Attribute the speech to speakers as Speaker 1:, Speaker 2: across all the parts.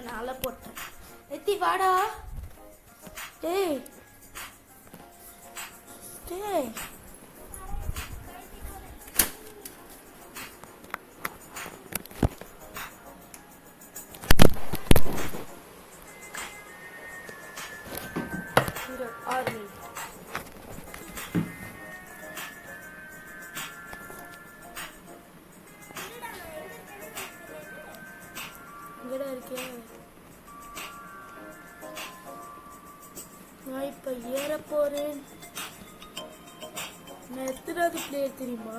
Speaker 1: நாளை போட்டேன் எத்தி வாடா டேய் டேய் ஆர்மி இங்கடா இருக்கேன் நான் இப்ப ஏற போறேன். நான் எத்தனாவது பிளேயர் தெரியுமா?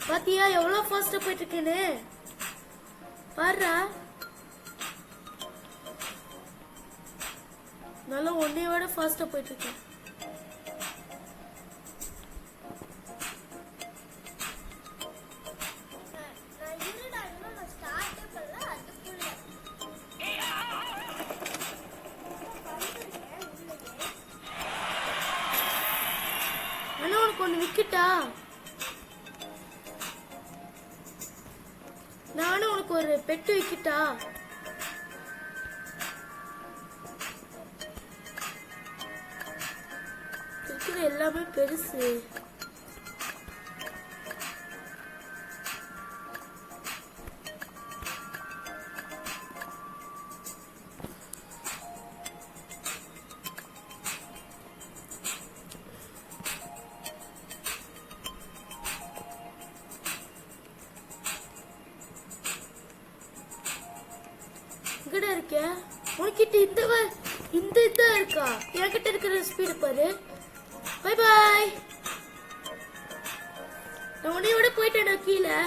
Speaker 1: பாத்தியா எவ்வளவு ஃபாஸ்டா போயிட்டு இருக்கேன்னு பாருடா. நல்லா ஒன்னே விட ஃபாஸ்டா போயிட்டு இருக்கேன். உனக்கு ஒண்ணு விக்கெட்டா? நானும் உனக்கு ஒரு பெட்டு விக்கெட்டா? இருக்கிற எல்லாமே பெருசு. எங்கடா இருக்க? உனக்கிட்ட இந்த இதா இருக்கா? என்கிட்ட இருக்கிற ஸ்பீடு பாரு. Bye bye. நான் உன்னையோட போயிட்டேன் கீழே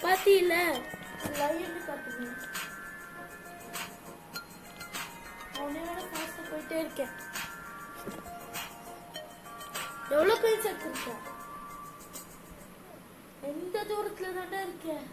Speaker 1: பாத்தீல. லைன் காட்டுங்க. உன்னையோட ஃபாஸ்டா போயிட்டே இருக்கேன். எவ்வளவு பேர் சேர்த்துருக்க? எந்த தூரத்துல தாண்டா இருக்கேன்?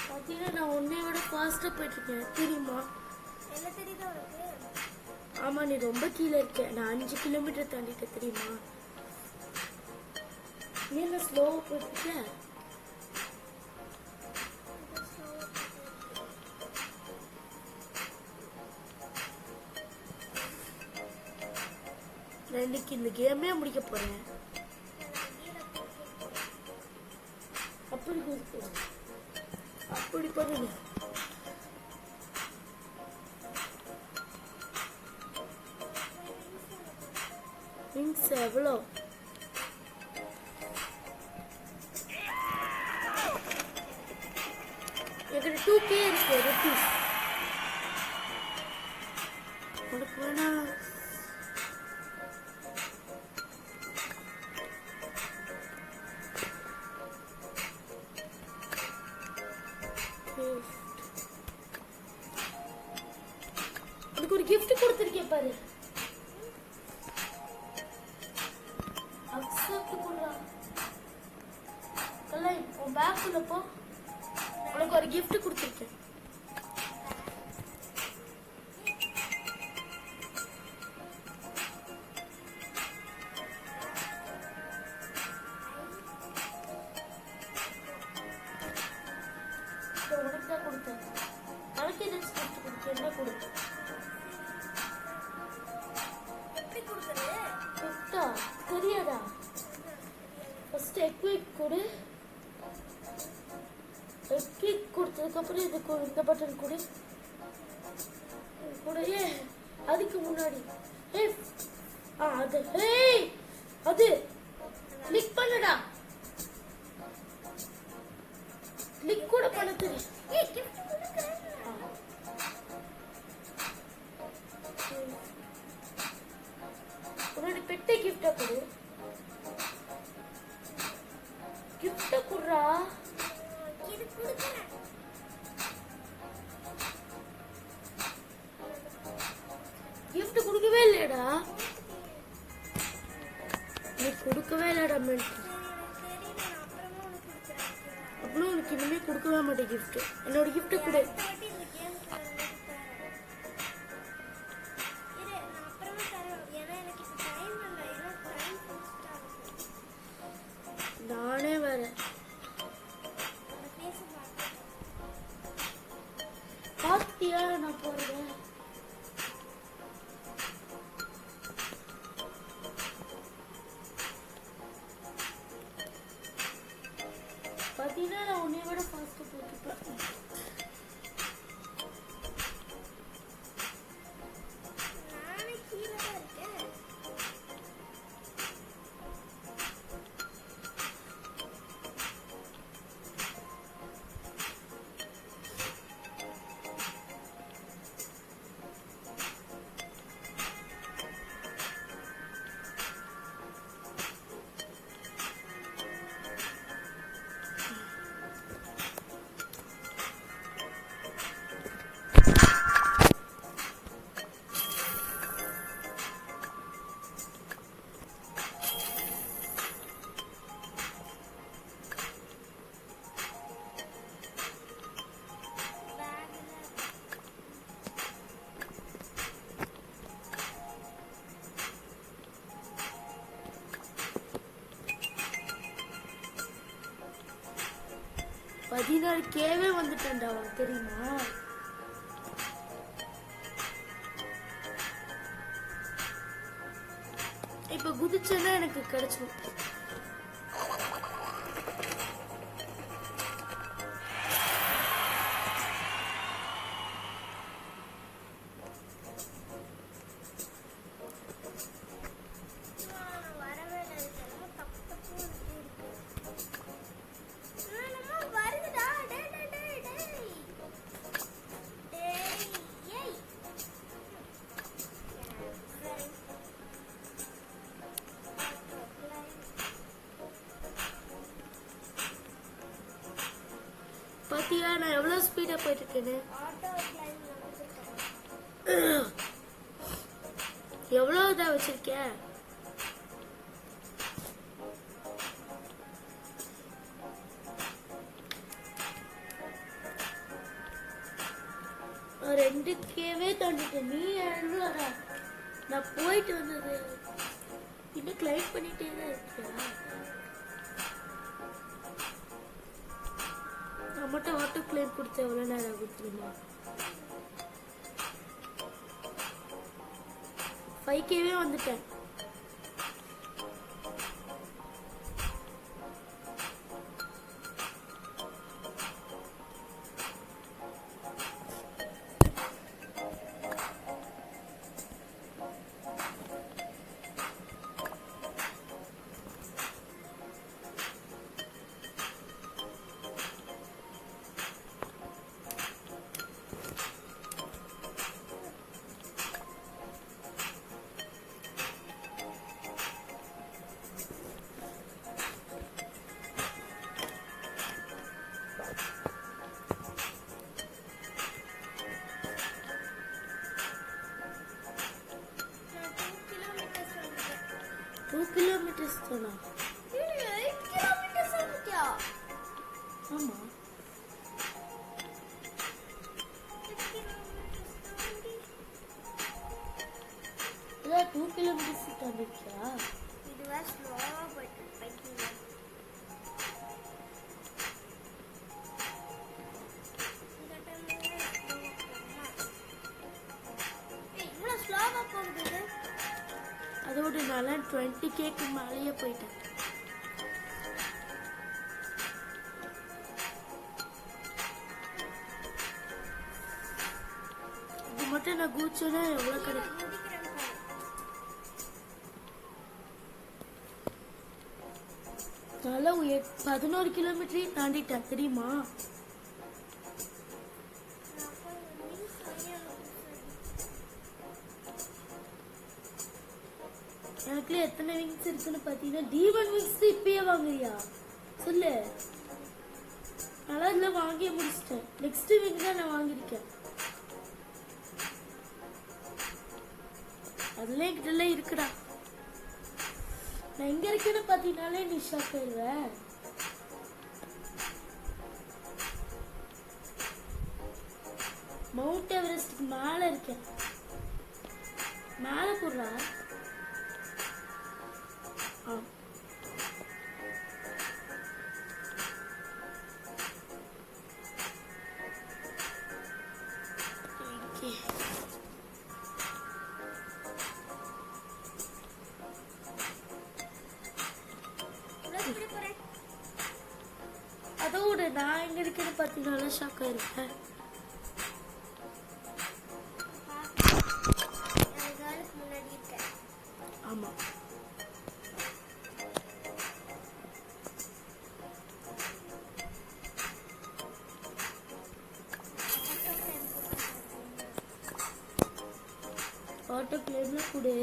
Speaker 1: பாத்தீங்கன்னா நான் உன்னையோட ஃபாஸ்டா போயிட்டு இருக்கேன் தெரியுமா? என்ன தெரியுதா உனக்கு? ஆமா நீ ரொம்ப கீழே இருக்க. நான் 5 கிலோமீட்டர் தாண்டிட்டேன் தெரியுமா? நீ என்ன ஸ்லோவா போயிட்டு இருக்க? நான் இன்னைக்கு இந்த கேமே முடிக்க போறேன். அப்படி பண்ணுங்க. விங்ஸ் எவ்வளோ? என்கிட்ட 2K இருக்கு ருபீஸ். உனக்கு வேணா? உனக்கு ஒரு gift கொடுத்திருக்கேன் பாரு. அக்செப்ட் குடுறா. கல்லை உன் பேக்குள்ள போ. உனக்கு ஒரு gift கொடுத்திருக்கேன். உனக்கு தான் கொடுத்தேன். எனக்கு எதாச்சும் gift கொடுத்து என்ன கொடுத்து? எப்படி கொடுக்குறது? தெரியாது. எக்விக் கொடு. எக்விக் கொடுத்ததுக்கப்புறம் இது இந்த பட்டன் கொடு. கூடயே அதுக்கு முன்னாடி அது அது கிளிக் பண்ணுடா. கிளிக் கூட பண்ண தெரியும். உன்னோட பெட்டை கிஃப்டா கொடு. கிஃப்ட குடுறா. கிஃப்ட் கொடுக்கவே இல்லையடா. நீ கொடுக்கவே இல்லடா மென்ட். அப்புறம் உனக்கு இனிமே கொடுக்கவே மாட்டேன் கிஃப்ட். என்னோட கிஃப்ட் கொடு. நானே வரேன். பாத்தியா நான் போறேன். பாத்தீங்கன்னா நான் உன்னை விட ஃபாஸ்ட் போட்டுப்பேன். பதினாறு கேவே வந்துட்டேன்டா. உனக்கு தெரியுமா? இப்ப குதிச்சேன்னா எனக்கு கிடைச்சிடும். பாத்தியா நான் எவ்வளவு ஸ்பீடா போயிட்டு இருக்கேன்னு. எவ்வளவு இதா வச்சிருக்கேன். ரெண்டு கேவே தாண்டிட்டேன். நீ எழுதுறா. நான் போயிட்டு வந்தது இன்னும் கிளைம் பண்ணிட்டே தான் இருக்கியா? நான் மட்டும் ஆட்டோ கிளைம் கொடுத்த எவ்வளவு நேரம் கொடுத்துருமா? 5Kவே வந்துட்டேன். kilometers தானா?
Speaker 2: 8 kilometers வந்துட்டியா?
Speaker 1: ஆமா. 2 kilometers தாண்டியா?
Speaker 2: இதுவா ஸ்லோவா போயிட்டு பைக்கிங். இவ்வளவு ஸ்லோவா போகுது.
Speaker 1: அதோட நான் 20Kக்கு மேலேயே போயிட்டேன். கிட்ட நான் கூச்சோன்னா எவ்வளவு கிடைக்கும்.
Speaker 2: குதிக்கிறேன் பாரு.
Speaker 1: நல்லா 11 கிலோமீட்டரையும் தாண்டிட்டேன் தெரியுமா? எனக்குள்ள எத்தனை விங்ஸ் இருக்குன்னு பாத்தீங்கன்னா D1 விங்ஸ் இப்பயே வாங்குறியா சொல்லு. நல்லா இதுல வாங்கி முடிச்சிட்டேன். நெக்ஸ்ட் விங் தான் நான் வாங்கியிருக்கேன். அதுல என்கிட்ட இருக்குடா. நான் எங்க இருக்கேன்னு பாத்தீங்கன்னாலே நீ ஷாக் ஆயிடுவ. மவுண்ட் எவரெஸ்ட்க்கு மேல இருக்கேன். மேல போடுறா. அதோட நான் எங்க இருக்கேன்னு பாத்தீங்கன்னா ஷாக் ஆயிருப்பேன். ஆமா ஆட்டோ கிளேம்ல கொடு.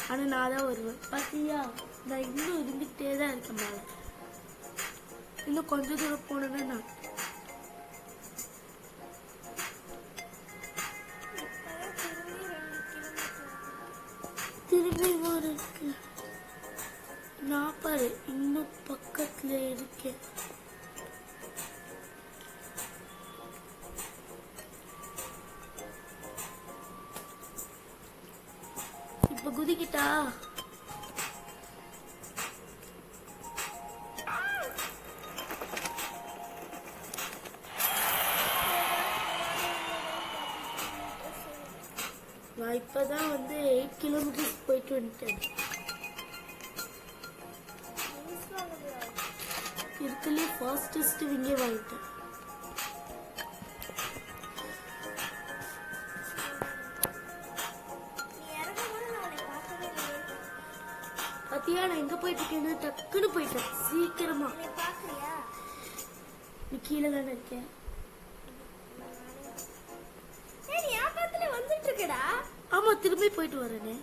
Speaker 1: ஆனா நான் தான் வருவேன் பாத்தியா. நான் இன்னும் இருந்துகிட்டே தான் இருக்கேன் மேல. இன்னும் கொஞ்ச தூரம் போனேன்னா நான் திரும்பி இருக்கு. நான் பாரு இன்னும் பக்கத்துல இருக்கேன். இப்ப குதிக்கிட்டா. நான் இப்பதான் 8 கிலோமீட்டர்ஸ் போயிட்டு வந்துட்டேன். இதுக்குள்ளே ஃபாஸ்டஸ்ட் விங்கே வாங்கிட்டேன். பாத்தியா நான் எங்க போயிட்டு இருக்கேன்னு டக்குன்னு போயிட்டேன் சீக்கிரமா. நீ கீழே தானே இருக்கேன். ஆமா திரும்பி போயிட்டு வரேனே.